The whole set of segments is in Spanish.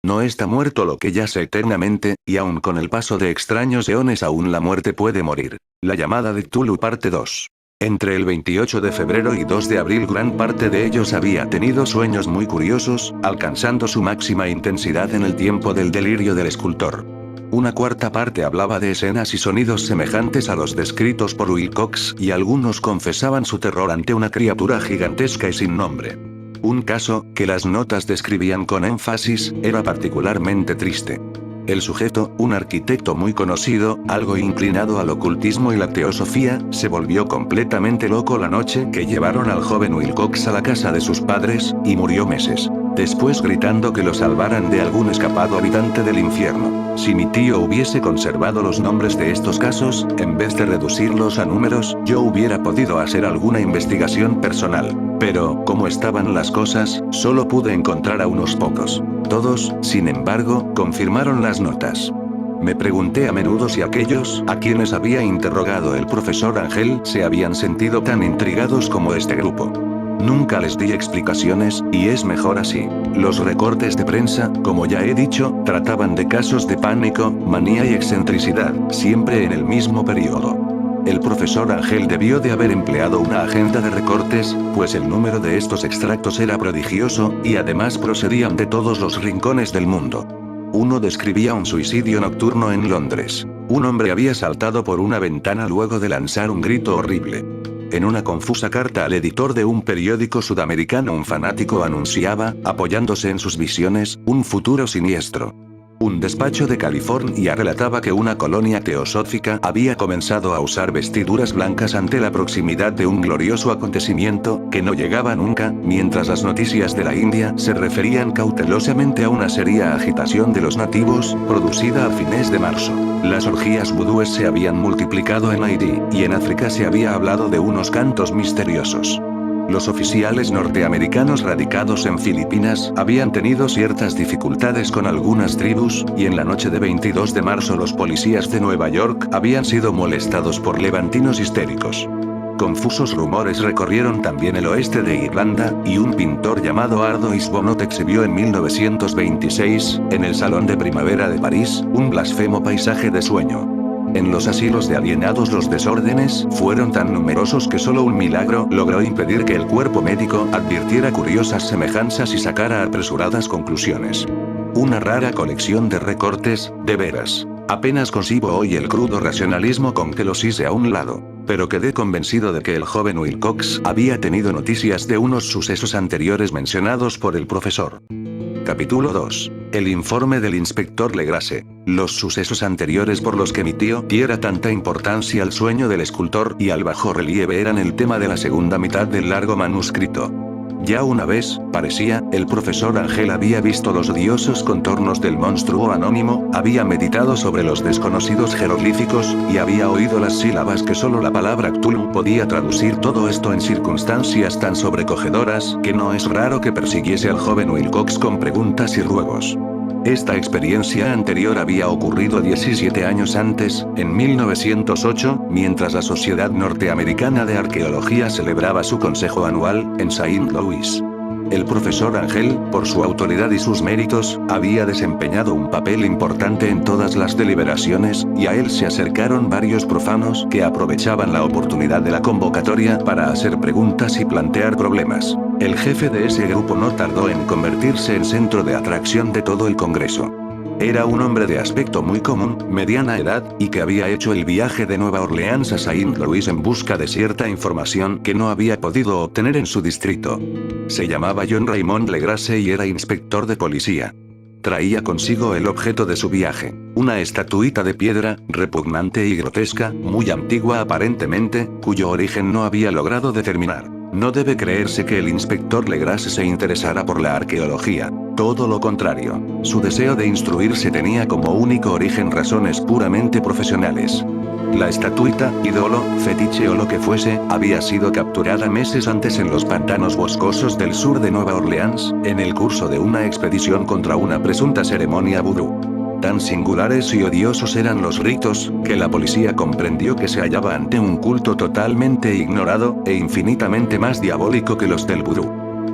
No está muerto lo que yace eternamente, y aun con el paso de extraños eones aún la muerte puede morir. La llamada de Cthulhu parte 2. Entre el 28 de febrero y 2 de abril gran parte de ellos había tenido sueños muy curiosos, alcanzando su máxima intensidad en el tiempo del delirio del escultor. Una cuarta parte hablaba de escenas y sonidos semejantes a los descritos por Wilcox y algunos confesaban su terror ante una criatura gigantesca y sin nombre. Un caso, que las notas describían con énfasis, era particularmente triste. El sujeto, un arquitecto muy conocido, algo inclinado al ocultismo y la teosofía, se volvió completamente loco la noche que llevaron al joven Wilcox a la casa de sus padres, y murió meses después gritando que lo salvaran de algún escapado habitante del infierno. Si mi tío hubiese conservado los nombres de estos casos, en vez de reducirlos a números, yo hubiera podido hacer alguna investigación personal. Pero, como estaban las cosas, solo pude encontrar a unos pocos. Todos, sin embargo, confirmaron las notas. Me pregunté a menudo si aquellos, a quienes había interrogado el profesor Ángel, se habían sentido tan intrigados como este grupo. Nunca les di explicaciones, y es mejor así. Los recortes de prensa, como ya he dicho, trataban de casos de pánico, manía y excentricidad, siempre en el mismo periodo. El profesor Ángel debió de haber empleado una agenda de recortes, pues el número de estos extractos era prodigioso, y además procedían de todos los rincones del mundo. Uno describía un suicidio nocturno en Londres. Un hombre había saltado por una ventana luego de lanzar un grito horrible. En una confusa carta al editor de un periódico sudamericano un fanático anunciaba, apoyándose en sus visiones, un futuro siniestro. Un despacho de California relataba que una colonia teosófica había comenzado a usar vestiduras blancas ante la proximidad de un glorioso acontecimiento, que no llegaba nunca, mientras las noticias de la India se referían cautelosamente a una seria agitación de los nativos, producida a fines de marzo. Las orgías vudúes se habían multiplicado en Haití, y en África se había hablado de unos cantos misteriosos. Los oficiales norteamericanos radicados en Filipinas habían tenido ciertas dificultades con algunas tribus, y en la noche de 22 de marzo los policías de Nueva York habían sido molestados por levantinos histéricos. Confusos rumores recorrieron también el oeste de Irlanda, y un pintor llamado Ardois Bonnot exhibió en 1926, en el Salón de Primavera de París, un blasfemo paisaje de sueño. En los asilos de alienados los desórdenes fueron tan numerosos que solo un milagro logró impedir que el cuerpo médico advirtiera curiosas semejanzas y sacara apresuradas conclusiones. Una rara colección de recortes, de veras. Apenas concibo hoy el crudo racionalismo con que los hice a un lado, pero quedé convencido de que el joven Wilcox había tenido noticias de unos sucesos anteriores mencionados por el profesor. Capítulo 2. El informe del inspector Legrasse. Los sucesos anteriores por los que mi tío diera tanta importancia al sueño del escultor y al bajorrelieve eran el tema de la segunda mitad del largo manuscrito. Ya una vez, parecía, el profesor Ángel había visto los odiosos contornos del monstruo anónimo, había meditado sobre los desconocidos jeroglíficos, y había oído las sílabas que solo la palabra Cthulhu podía traducir. Todo esto en circunstancias tan sobrecogedoras, que no es raro que persiguiese al joven Wilcox con preguntas y ruegos. Esta experiencia anterior había ocurrido 17 años antes, en 1908, mientras la Sociedad Norteamericana de Arqueología celebraba su consejo anual, en Saint Louis. El profesor Ángel, por su autoridad y sus méritos, había desempeñado un papel importante en todas las deliberaciones, y a él se acercaron varios profanos que aprovechaban la oportunidad de la convocatoria para hacer preguntas y plantear problemas. El jefe de ese grupo no tardó en convertirse en centro de atracción de todo el Congreso. Era un hombre de aspecto muy común, mediana edad, y que había hecho el viaje de Nueva Orleans a Saint Louis en busca de cierta información que no había podido obtener en su distrito. Se llamaba John Raymond Legrasse y era inspector de policía. Traía consigo el objeto de su viaje, una estatuita de piedra, repugnante y grotesca, muy antigua aparentemente, cuyo origen no había logrado determinar. No debe creerse que el inspector Legrasse se interesara por la arqueología. Todo lo contrario. Su deseo de instruirse tenía como único origen razones puramente profesionales. La estatuita, ídolo, fetiche o lo que fuese, había sido capturada meses antes en los pantanos boscosos del sur de Nueva Orleans, en el curso de una expedición contra una presunta ceremonia vudú. Tan singulares y odiosos eran los ritos, que la policía comprendió que se hallaba ante un culto totalmente ignorado, e infinitamente más diabólico que los del vudú.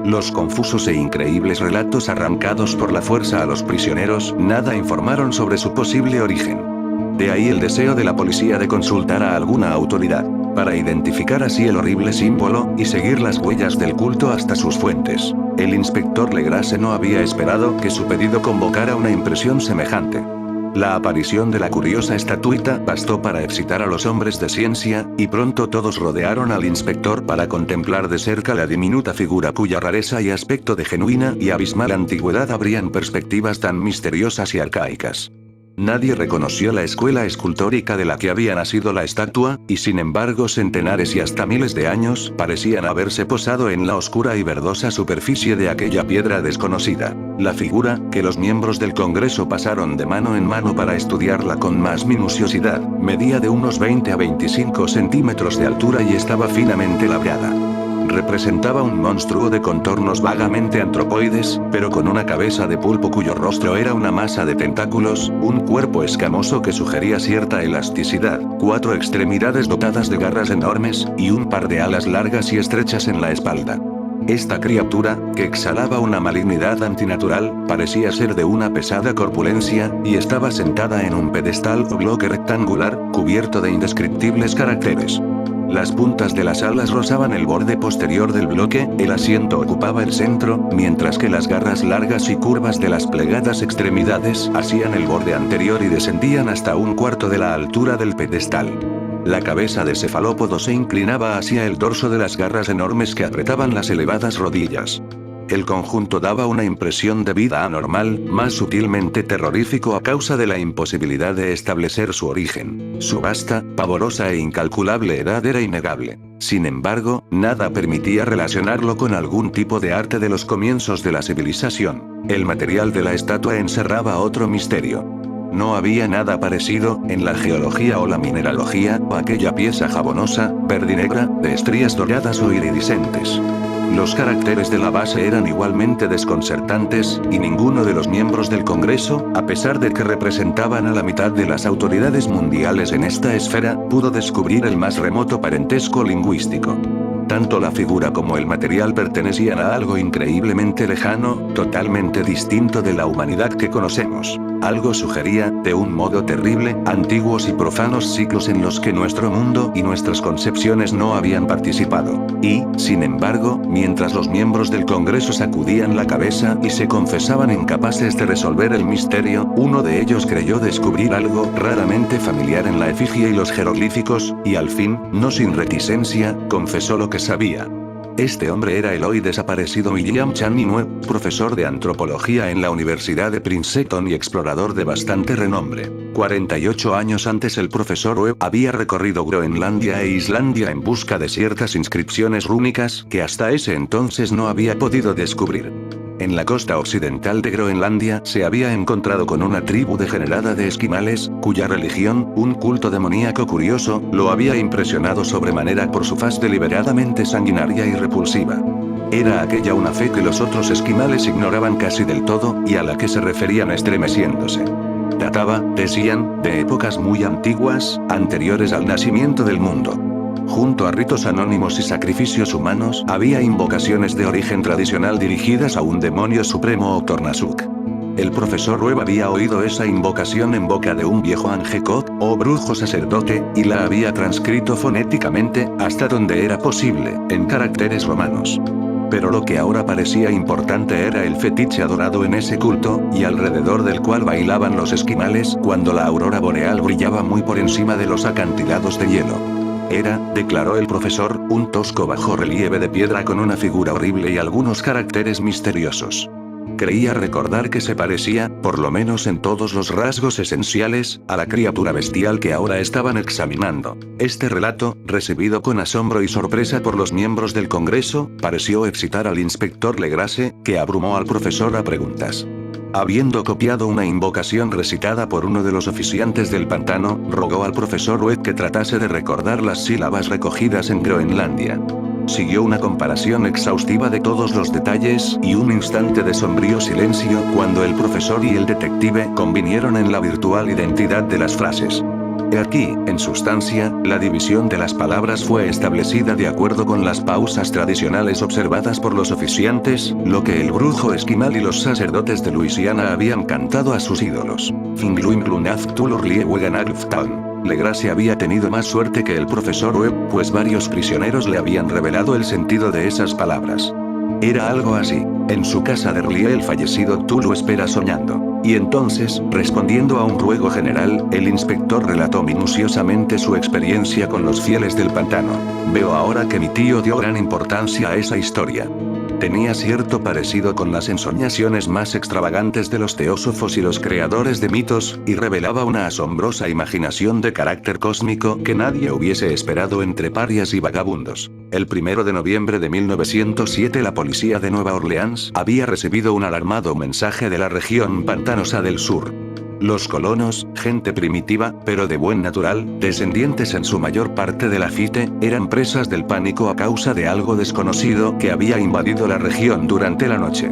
Los confusos e increíbles relatos arrancados por la fuerza a los prisioneros nada informaron sobre su posible origen. De ahí el deseo de la policía de consultar a alguna autoridad, para identificar así el horrible símbolo y seguir las huellas del culto hasta sus fuentes. El inspector Legrasse no había esperado que su pedido convocara una impresión semejante. La aparición de la curiosa estatuita bastó para excitar a los hombres de ciencia, y pronto todos rodearon al inspector para contemplar de cerca la diminuta figura cuya rareza y aspecto de genuina y abismal antigüedad abrían perspectivas tan misteriosas y arcaicas. Nadie reconoció la escuela escultórica de la que había nacido la estatua, y sin embargo centenares y hasta miles de años parecían haberse posado en la oscura y verdosa superficie de aquella piedra desconocida. La figura, que los miembros del Congreso pasaron de mano en mano para estudiarla con más minuciosidad, medía de unos 20 a 25 centímetros de altura y estaba finamente labrada. Representaba un monstruo de contornos vagamente antropoides, pero con una cabeza de pulpo cuyo rostro era una masa de tentáculos, un cuerpo escamoso que sugería cierta elasticidad, 4 extremidades dotadas de garras enormes, y un par de alas largas y estrechas en la espalda. Esta criatura, que exhalaba una malignidad antinatural, parecía ser de una pesada corpulencia, y estaba sentada en un pedestal o bloque rectangular, cubierto de indescriptibles caracteres. Las puntas de las alas rozaban el borde posterior del bloque, el asiento ocupaba el centro, mientras que las garras largas y curvas de las plegadas extremidades hacían el borde anterior y descendían hasta un cuarto de la altura del pedestal. La cabeza de cefalópodo se inclinaba hacia el dorso de las garras enormes que apretaban las elevadas rodillas. El conjunto daba una impresión de vida anormal, más sutilmente terrorífico a causa de la imposibilidad de establecer su origen. Su vasta, pavorosa e incalculable edad era innegable. Sin embargo, nada permitía relacionarlo con algún tipo de arte de los comienzos de la civilización. El material de la estatua encerraba otro misterio. No había nada parecido, en la geología o la mineralogía, a aquella pieza jabonosa, verdinegra, de estrías doradas o iridiscentes. Los caracteres de la base eran igualmente desconcertantes, y ninguno de los miembros del Congreso, a pesar de que representaban a la mitad de las autoridades mundiales en esta esfera, pudo descubrir el más remoto parentesco lingüístico. Tanto la figura como el material pertenecían a algo increíblemente lejano, totalmente distinto de la humanidad que conocemos. Algo sugería, de un modo terrible, antiguos y profanos siglos en los que nuestro mundo y nuestras concepciones no habían participado. Y, sin embargo, mientras los miembros del Congreso sacudían la cabeza y se confesaban incapaces de resolver el misterio, uno de ellos creyó descubrir algo raramente familiar en la efigie y los jeroglíficos, y al fin, no sin reticencia, confesó lo que sabía. Este hombre era el hoy desaparecido William Chan Inoue, profesor de antropología en la Universidad de Princeton y explorador de bastante renombre. 48 años antes el profesor Ue había recorrido Groenlandia e Islandia en busca de ciertas inscripciones rúnicas que hasta ese entonces no había podido descubrir. En la costa occidental de Groenlandia se había encontrado con una tribu degenerada de esquimales, cuya religión, un culto demoníaco curioso, lo había impresionado sobremanera por su faz deliberadamente sanguinaria y repulsiva. Era aquella una fe que los otros esquimales ignoraban casi del todo, y a la que se referían estremeciéndose. Databa, decían, de épocas muy antiguas, anteriores al nacimiento del mundo. Junto a ritos anónimos y sacrificios humanos, había invocaciones de origen tradicional dirigidas a un demonio supremo o Tornasuk. El profesor Webb había oído esa invocación en boca de un viejo Angekok, o brujo sacerdote, y la había transcrito fonéticamente, hasta donde era posible, en caracteres romanos. Pero lo que ahora parecía importante era el fetiche adorado en ese culto, y alrededor del cual bailaban los esquimales cuando la aurora boreal brillaba muy por encima de los acantilados de hielo. Era, declaró el profesor, un tosco bajorrelieve de piedra con una figura horrible y algunos caracteres misteriosos. Creía recordar que se parecía, por lo menos en todos los rasgos esenciales, a la criatura bestial que ahora estaban examinando. Este relato, recibido con asombro y sorpresa por los miembros del Congreso, pareció excitar al inspector Legrasse, que abrumó al profesor a preguntas. Habiendo copiado una invocación recitada por uno de los oficiantes del pantano, rogó al profesor Webb que tratase de recordar las sílabas recogidas en Groenlandia. Siguió una comparación exhaustiva de todos los detalles, y un instante de sombrío silencio cuando el profesor y el detective convinieron en la virtual identidad de las frases. He aquí, en sustancia, la división de las palabras fue establecida de acuerdo con las pausas tradicionales observadas por los oficiantes, lo que el brujo esquimal y los sacerdotes de Luisiana habían cantado a sus ídolos. Legrasse había tenido más suerte que el profesor Webb, pues varios prisioneros le habían revelado el sentido de esas palabras. Era algo así: en su casa de Rlie el fallecido Tulu espera soñando. Y entonces, respondiendo a un ruego general, el inspector relató minuciosamente su experiencia con los fieles del pantano. Veo ahora que mi tío dio gran importancia a esa historia. Tenía cierto parecido con las ensoñaciones más extravagantes de los teósofos y los creadores de mitos, y revelaba una asombrosa imaginación de carácter cósmico que nadie hubiese esperado entre parias y vagabundos. El 1 de noviembre de 1907 la policía de Nueva Orleans había recibido un alarmado mensaje de la región pantanosa del sur. Los colonos, gente primitiva, pero de buen natural, descendientes en su mayor parte de Lafitte, eran presas del pánico a causa de algo desconocido que había invadido la región durante la noche.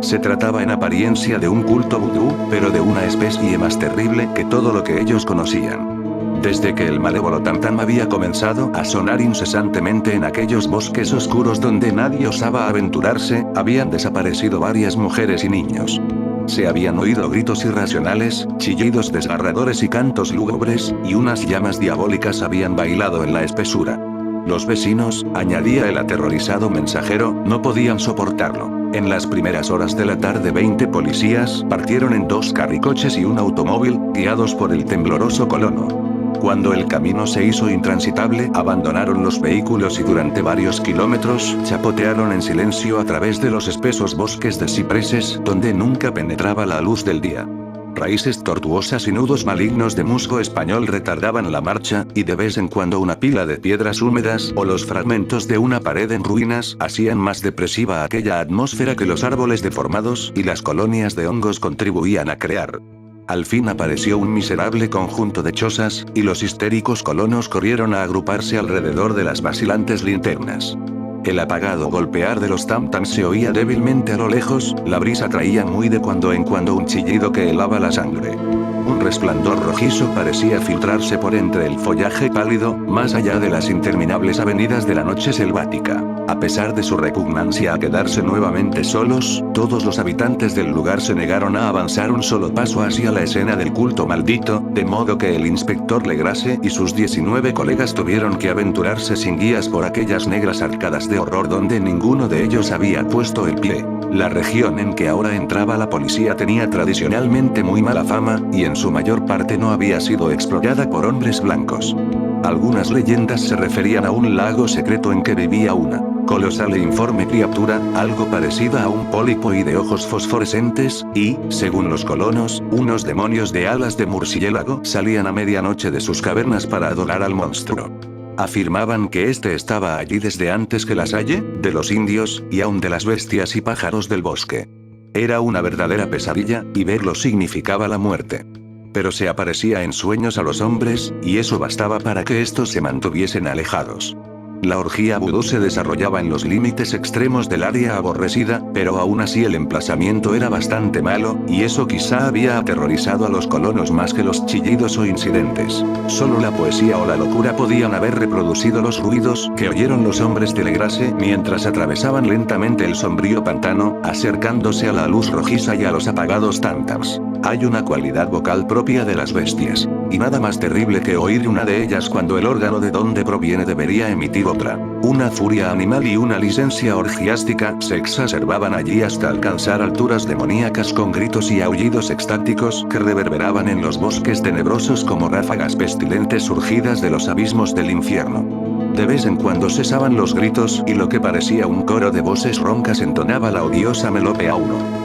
Se trataba en apariencia de un culto vudú, pero de una especie más terrible que todo lo que ellos conocían. Desde que el malévolo tam-tam había comenzado a sonar incesantemente en aquellos bosques oscuros donde nadie osaba aventurarse, habían desaparecido varias mujeres y niños. Se habían oído gritos irracionales, chillidos desgarradores y cantos lúgubres, y unas llamas diabólicas habían bailado en la espesura. Los vecinos, añadía el aterrorizado mensajero, no podían soportarlo. En las primeras horas de la tarde 20 policías partieron en 2 carricoches y un automóvil, guiados por el tembloroso colono. Cuando el camino se hizo intransitable, abandonaron los vehículos y durante varios kilómetros chapotearon en silencio a través de los espesos bosques de cipreses, donde nunca penetraba la luz del día. Raíces tortuosas y nudos malignos de musgo español retardaban la marcha, y de vez en cuando una pila de piedras húmedas o los fragmentos de una pared en ruinas hacían más depresiva aquella atmósfera que los árboles deformados y las colonias de hongos contribuían a crear. Al fin apareció un miserable conjunto de chozas, y los histéricos colonos corrieron a agruparse alrededor de las vacilantes linternas. El apagado golpear de los tam-tams se oía débilmente a lo lejos, la brisa traía muy de cuando en cuando un chillido que helaba la sangre. Un resplandor rojizo parecía filtrarse por entre el follaje pálido, más allá de las interminables avenidas de la noche selvática. A pesar de su repugnancia a quedarse nuevamente solos, todos los habitantes del lugar se negaron a avanzar un solo paso hacia la escena del culto maldito, de modo que el inspector Legrasse y sus 19 colegas tuvieron que aventurarse sin guías por aquellas negras arcadas de horror donde ninguno de ellos había puesto el pie. La región en que ahora entraba la policía tenía tradicionalmente muy mala fama, y en su mayor parte no había sido explorada por hombres blancos. Algunas leyendas se referían a un lago secreto en que vivía una colosal e informe criatura, algo parecida a un pólipo y de ojos fosforescentes, y, según los colonos, unos demonios de alas de murciélago salían a medianoche de sus cavernas para adorar al monstruo. Afirmaban que este estaba allí desde antes que la Salle, de los indios, y aun de las bestias y pájaros del bosque. Era una verdadera pesadilla, y verlo significaba la muerte. Pero se aparecía en sueños a los hombres, y eso bastaba para que estos se mantuviesen alejados. La orgía vudú se desarrollaba en los límites extremos del área aborrecida, pero aún así el emplazamiento era bastante malo, y eso quizá había aterrorizado a los colonos más que los chillidos o incidentes. Solo la poesía o la locura podían haber reproducido los ruidos que oyeron los hombres de Legrasse mientras atravesaban lentamente el sombrío pantano, acercándose a la luz rojiza y a los apagados tam-tams. Hay una cualidad vocal propia de las bestias, y nada más terrible que oír una de ellas cuando el órgano de donde proviene debería emitir otra. Una furia animal y una licencia orgiástica se exacerbaban allí hasta alcanzar alturas demoníacas con gritos y aullidos extáticos que reverberaban en los bosques tenebrosos como ráfagas pestilentes surgidas de los abismos del infierno. De vez en cuando cesaban los gritos y lo que parecía un coro de voces roncas entonaba la odiosa melopea 1.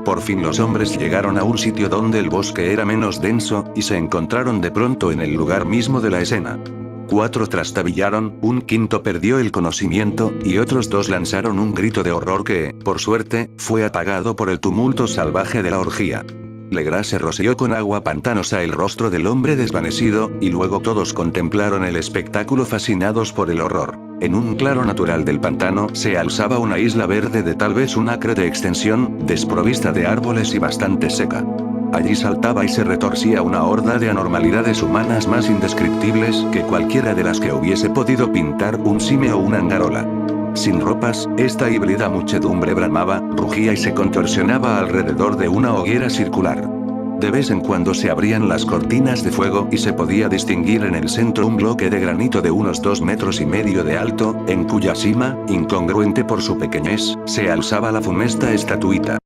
Por fin los hombres llegaron a un sitio donde el bosque era menos denso, y se encontraron de pronto en el lugar mismo de la escena. 4 trastabillaron, un quinto perdió el conocimiento, y otros 2 lanzaron un grito de horror que, por suerte, fue apagado por el tumulto salvaje de la orgía. Legrasse roció con agua pantanosa el rostro del hombre desvanecido, y luego todos contemplaron el espectáculo fascinados por el horror. En un claro natural del pantano se alzaba una isla verde de tal vez un acre de extensión, desprovista de árboles y bastante seca. Allí saltaba y se retorcía una horda de anormalidades humanas más indescriptibles que cualquiera de las que hubiese podido pintar un simio o una angarola. Sin ropas, esta híbrida muchedumbre bramaba, rugía y se contorsionaba alrededor de una hoguera circular. De vez en cuando se abrían las cortinas de fuego y se podía distinguir en el centro un bloque de granito de unos 2,5 metros de alto, en cuya cima, incongruente por su pequeñez, se alzaba la funesta estatuita.